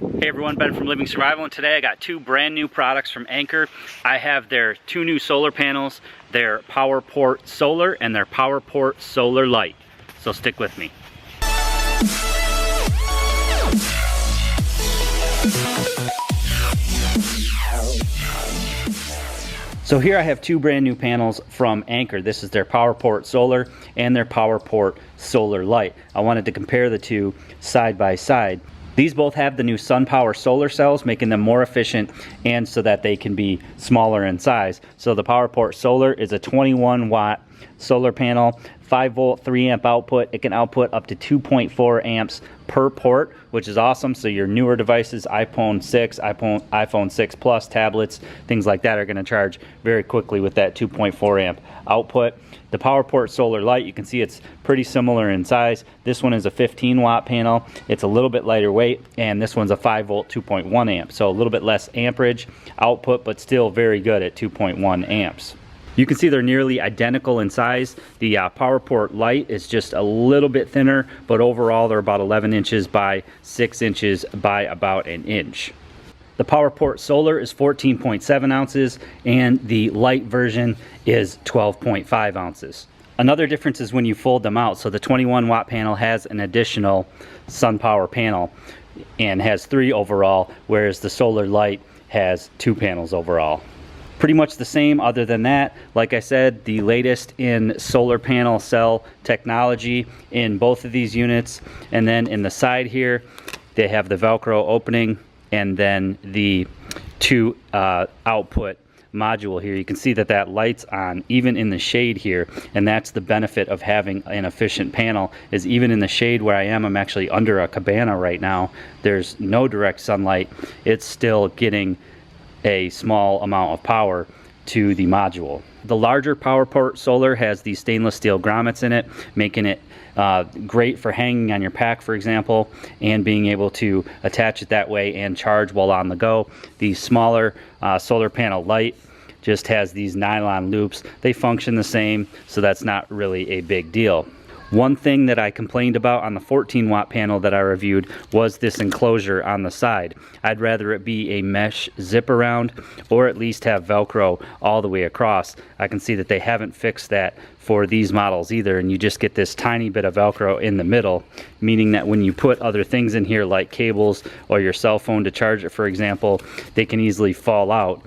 Hey everyone, Ben from Living Survival, and today I got two brand new products from Anker. I have their two new solar panels, their PowerPort Solar and their PowerPort Solar Light. So stick with me. So here I have two brand new panels from Anker. This is their PowerPort Solar and their PowerPort Solar Light. I wanted to compare the two side by side. These both have the new SunPower solar cells, making them more efficient and so that they can be smaller in size. So the PowerPort Solar is a 21 watt solar panel, 5 volt, 3 amp output. It can output up to 2.4 amps per port, which is awesome. So your newer devices, iPhone 6, iPhone 6 Plus, tablets, things like that are going to charge very quickly with that 2.4 amp output. The PowerPort Solar Light, you can see it's pretty similar in size. This one is a 15 watt panel. It's a little bit lighter weight, and this one's a 5 volt, 2.1 amp. So a little bit less amperage output, but still very good at 2.1 amps. You can see they're nearly identical in size. The PowerPort Light is just a little bit thinner, but overall they're about 11 inches by 6 inches by about an inch. The PowerPort Solar is 14.7 ounces and the light version is 12.5 ounces. Another difference is when you fold them out. So the 21 watt panel has an additional SunPower panel and has 3 overall, whereas the Solar Light has 2 panels overall. Pretty much the same other than that. Like I said, the latest in solar panel cell technology in both of these units. And then in the side here, they have the Velcro opening and then the 2 output module here. You can see that that light's on even in the shade here, and that's the benefit of having an efficient panel, is even in the shade where I am, I'm actually under a cabana right now, there's no direct sunlight, it's still getting a small amount of power to the module. The larger PowerPort Solar has these stainless steel grommets in it, making it great for hanging on your pack, for example, and being able to attach it that way and charge while on the go. The smaller solar panel Light just has these nylon loops. They function the same, so that's not really a big deal. One thing that I complained about on the 14 watt panel that I reviewed was this enclosure on the side. I'd rather it be a mesh zip around or at least have Velcro all the way across. I can see that they haven't fixed that for these models either, and you just get this tiny bit of Velcro in the middle, meaning that when you put other things in here like cables or your cell phone to charge it, for example, they can easily fall out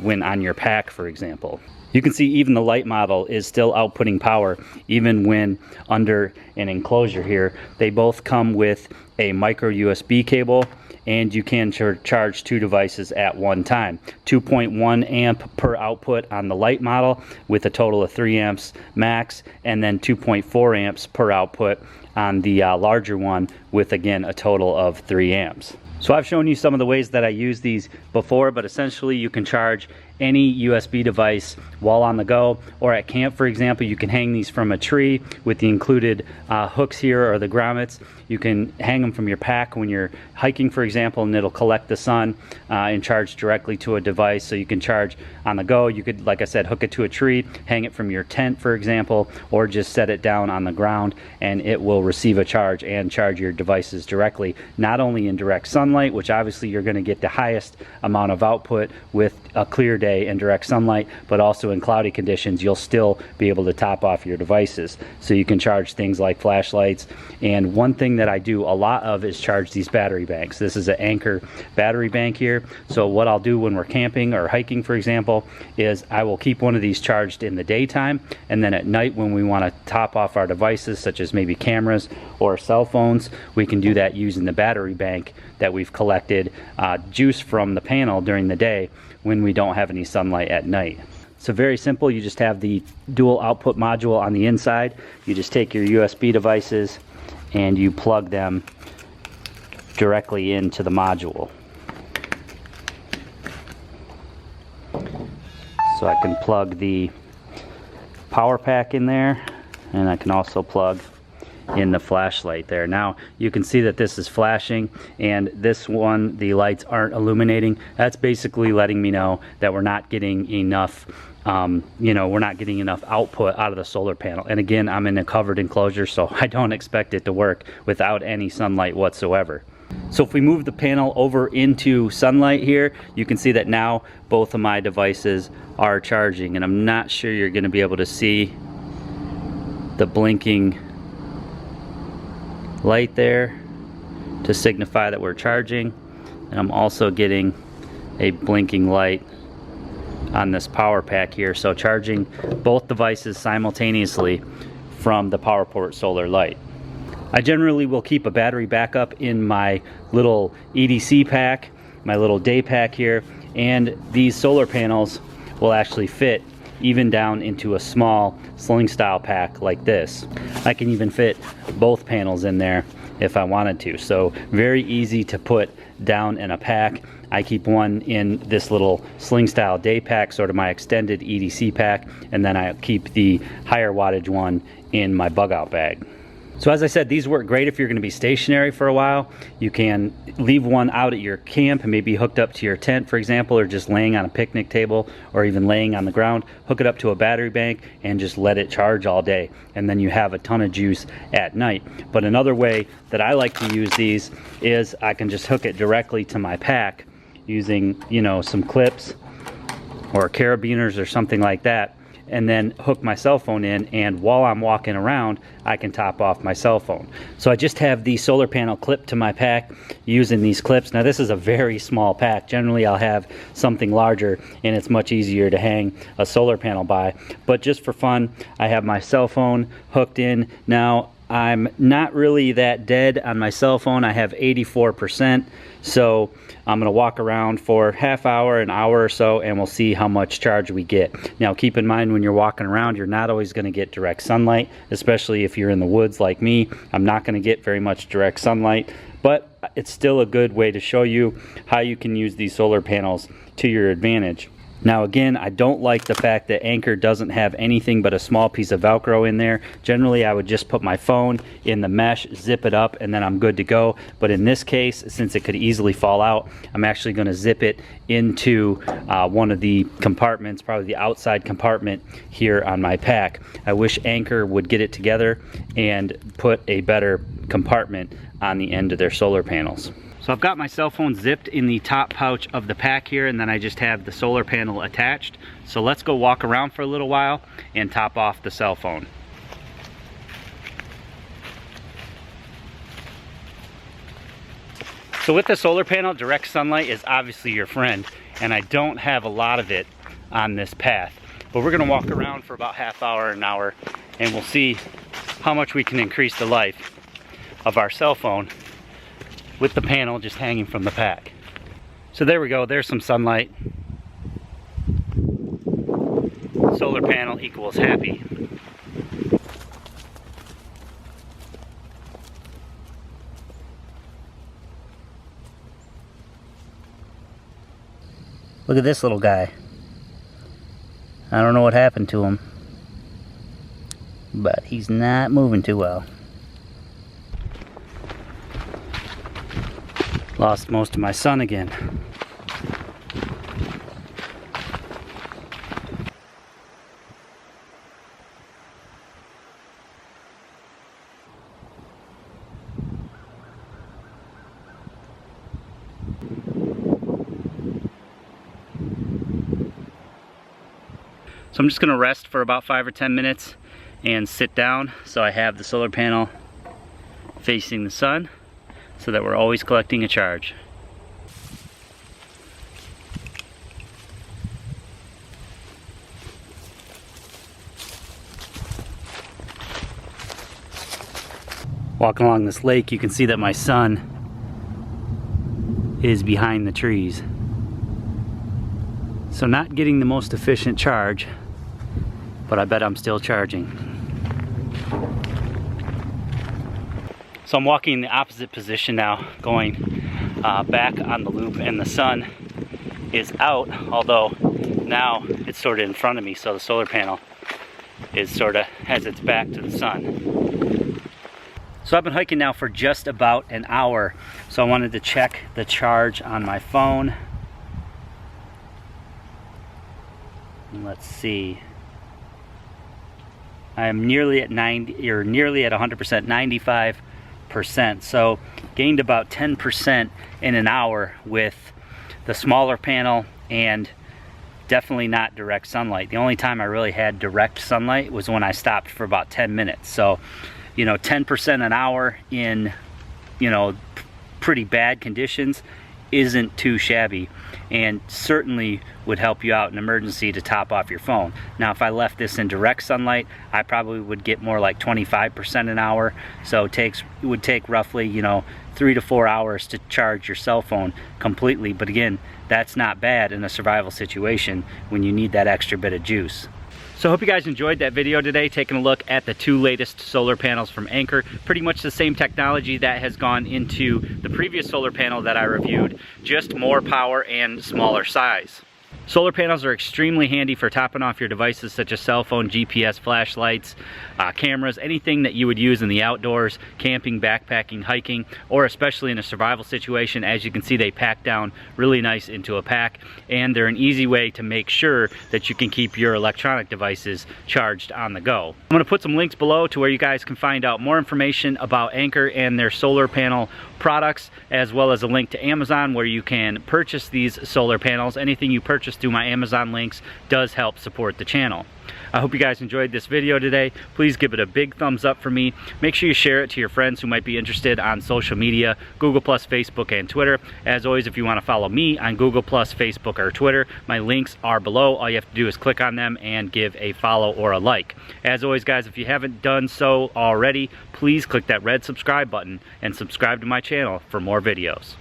when on your pack, for example. You can see even the Light model is still outputting power even when under an enclosure here. They both come with a micro USB cable, and you can charge 2 devices at one time. 2.1 amp per output on the Light model with a total of 3 amps max, and then 2.4 amps per output on the larger one with, again, a total of 3 amps. So I've shown you some of the ways that I use these before, but essentially you can charge any USB device while on the go, or at camp, for example. You can hang these from a tree with the included hooks here, or the grommets. You can hang them from your pack when you're hiking, for example, and it'll collect the sun and charge directly to a device, so you can charge on the go. You could, like I said, hook it to a tree, hang it from your tent, for example, or just set it down on the ground and it will receive a charge and charge your devices directly, not only in direct sunlight, which obviously you're going to get the highest amount of output with a clear day and direct sunlight, but also in cloudy conditions you'll still be able to top off your devices. So you can charge things like flashlights. And one thing that I do a lot of is charge these battery banks. This is an Anker battery bank here. So what I'll do when we're camping or hiking, for example, is I will keep one of these charged in the daytime, and then at night when we want to top off our devices, such as maybe cameras or cell phones, we can do that using the battery bank that we've collected juice from the panel during the day when we don't have any sunlight at night. So very simple. You just have the dual output module on the inside. You just take your USB devices and you plug them directly into the module. So I can plug the power pack in there, and I can also plug in the flashlight there. Now you can see that this is flashing, and this one, the lights aren't illuminating. That's basically letting me know that we're not getting enough we're not getting enough output out of the solar panel. And again, I'm in a covered enclosure, so I don't expect it to work without any sunlight whatsoever. So if we move the panel over into sunlight here, you can see that now both of my devices are charging, and I'm not sure you're going to be able to see the blinking light there to signify that we're charging, and I'm also getting a blinking light on this power pack here, so charging both devices simultaneously from the PowerPort solar light. I generally will keep a battery backup in my little EDC pack, my little day pack here, and these solar panels will actually fit even down into a small sling style pack like this. I can even fit both panels in there if I wanted to, so very easy to put down in a pack. I keep one in this little sling style day pack, sort of my extended EDC pack, and then I keep the higher wattage one in my bug out bag. So as I said, these work great if you're going to be stationary for a while. You can leave one out at your camp and maybe hooked up to your tent, for example, or just laying on a picnic table or even laying on the ground. Hook it up to a battery bank and just let it charge all day, and then you have a ton of juice at night. But another way that I like to use these is I can just hook it directly to my pack using, you know, some clips or carabiners or something like that, and then hook my cell phone in, and while I'm walking around I can top off my cell phone. So I just have the solar panel clipped to my pack using these clips. Now this is a very small pack. Generally I'll have something larger and it's much easier to hang a solar panel by, but just for fun I have my cell phone hooked in. Now I'm not really that dead on my cell phone. I have 84%, so I'm going to walk around for half hour, an hour or so, and we'll see how much charge we get. Now keep in mind, when you're walking around, you're not always going to get direct sunlight, especially if you're in the woods like me. I'm not going to get very much direct sunlight, but it's still a good way to show you how you can use these solar panels to your advantage. Now again, I don't like the fact that Anker doesn't have anything but a small piece of Velcro in there. Generally I would just put my phone in the mesh, zip it up, and then I'm good to go. But in this case, since it could easily fall out, I'm actually going to zip it into one of the compartments, probably the outside compartment here on my pack. I wish Anker would get it together and put a better compartment on the end of their solar panels. So I've got my cell phone zipped in the top pouch of the pack here, and then I just have the solar panel attached. So let's go walk around for a little while and top off the cell phone. So with the solar panel, direct sunlight is obviously your friend, and I don't have a lot of it on this path. But we're gonna walk around for about half hour, an hour, and we'll see how much we can increase the life of our cell phone with the panel just hanging from the pack. So there we go, there's some sunlight. Solar panel equals happy. Look at this little guy. I don't know what happened to him, but he's not moving too well. Lost most of my sun again. So I'm just going to rest for about 5 or 10 minutes and sit down so I have the solar panel facing the sun, so that we're always collecting a charge. Walking along this lake, you can see that my sun is behind the trees. So not getting the most efficient charge, but I bet I'm still charging. So I'm walking in the opposite position now, going back on the loop, and the sun is out, although now it's sort of in front of me, so the solar panel is sort of has its back to the sun. So I've been hiking now for just about an hour, so I wanted to check the charge on my phone. Let's see. I am nearly at 90, or nearly at 100%, 95%. 10%. So gained about 10% in an hour with the smaller panel, and definitely not direct sunlight. The only time I really had direct sunlight was when I stopped for about 10 minutes. So, you know, 10% an hour in, you know, pretty bad conditions isn't too shabby, and certainly would help you out in emergency to top off your phone. Now, if I left this in direct sunlight, I probably would get more like 25% an hour. So it would take roughly, you know, 3 to 4 hours to charge your cell phone completely. But again, that's not bad in a survival situation when you need that extra bit of juice. So I hope you guys enjoyed that video today, taking a look at the 2 latest solar panels from Anker. Pretty much the same technology that has gone into the previous solar panel that I reviewed, just more power and smaller size. Solar panels are extremely handy for topping off your devices such as cell phone, GPS, flashlights, cameras, anything that you would use in the outdoors, camping, backpacking, hiking, or especially in a survival situation. As you can see, they pack down really nice into a pack, and they're an easy way to make sure that you can keep your electronic devices charged on the go. I'm going to put some links below to where you guys can find out more information about Anker and their solar panel products, as well as a link to Amazon where you can purchase these solar panels. Anything you purchase through my Amazon links does help support the channel. I hope you guys enjoyed this video today. Please give it a big thumbs up for me. Make sure you share it to your friends who might be interested on social media, Google+, Facebook, and Twitter. As always, if you want to follow me on Google+, Facebook, or Twitter, my links are below. All you have to do is click on them and give a follow or a like. As always, guys, if you haven't done so already, please click that red subscribe button and subscribe to my channel for more videos.